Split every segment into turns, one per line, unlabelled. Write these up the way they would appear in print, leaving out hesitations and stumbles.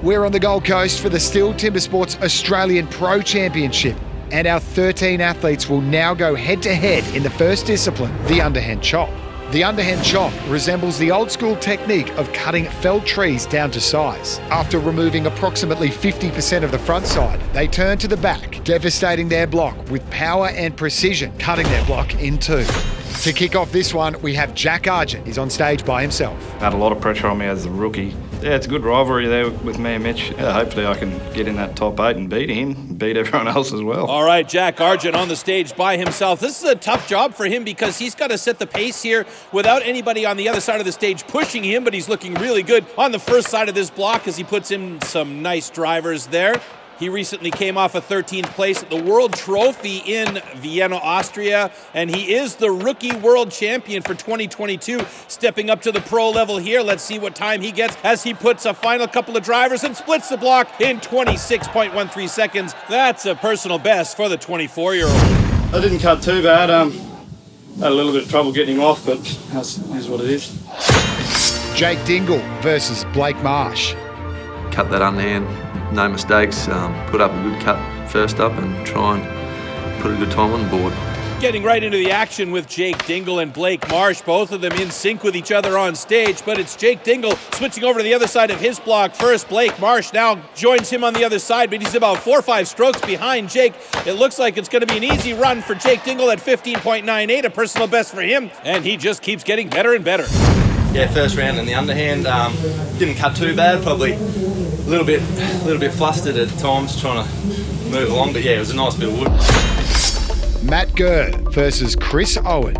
We're on the Gold Coast for the STIHL Timbersports Australian Pro Championship, and our 13 athletes will now go head-to-head in the first discipline, the Underhand Chop. The Underhand Chop resembles the old-school technique of cutting felled trees down to size. After removing approximately 50% of the front side, they turn to the back, devastating their block with power and precision, cutting their block in two. To kick off this one, we have Jack Argent. He's on stage by himself.
Had a lot of pressure on me as a rookie. Yeah, it's a good rivalry there with me and Mitch. Yeah, hopefully I can get in that top 8 and beat him, beat everyone else as well.
All right, Jack Argent on the stage by himself. This is a tough job for him because he's got to set the pace here without anybody on the other side of the stage pushing him, but he's looking really good on the first side of this block as he puts in some nice drivers there. He recently came off a 13th place at the World Trophy in Vienna, Austria, and he is the rookie world champion for 2022, stepping up to the pro level here. Let's see what time he gets as he puts a final couple of drivers and splits the block in 26.13 seconds. That's a personal best for the 24-year-old.
I didn't cut too bad. Had a little bit of trouble getting him off, but that's what it is.
Jake Dingle versus Blake Marsh.
Cut that underhand, no mistakes, put up a good cut first up and try and put a good time on the board.
Getting right into the action with Jake Dingle and Blake Marsh, both of them in sync with each other on stage, but it's Jake Dingle switching over to the other side of his block first. Blake Marsh now joins him on the other side, but he's about 4 or 5 strokes behind Jake. It looks like it's going to be an easy run for Jake Dingle at 15.98, a personal best for him, and he just keeps getting better and better.
Yeah, first round in the underhand, didn't cut too bad, probably a little bit flustered at times trying to move along, but yeah, it was a nice bit of wood.
Matt Gurr versus Chris Owen.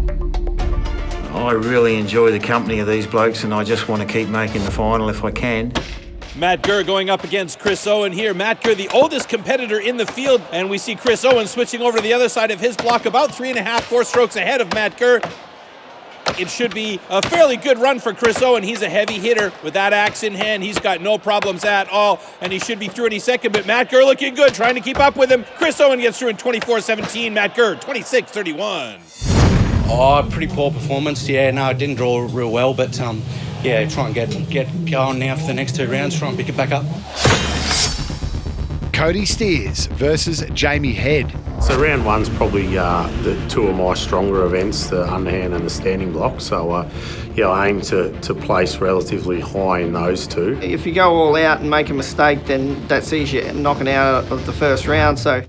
I really enjoy the company of these blokes and I just want to keep making the final if I can.
Matt Gurr going up against Chris Owen here. Matt Gurr, the oldest competitor in the field, and we see Chris Owen switching over to the other side of his block, about 3.5, 4 strokes ahead of Matt Gurr. It should be a fairly good run for Chris Owen. He's a heavy hitter with that axe in hand. He's got no problems at all, and he should be through any second, but Matt Gurr looking good, trying to keep up with him. Chris Owen gets through in 24.17. Matt Gurr, 26.31.
Oh, pretty poor performance. Yeah, no, it didn't draw real well, but yeah, try and get going now for the next 2 rounds, try and pick it back up.
Cody Steers versus Jamie Head.
So round one's probably the 2 of my stronger events, the underhand and the standing block. So yeah, I aim to place relatively high in those 2.
If you go all out and make a mistake, then that sees you knocking out of the first round. So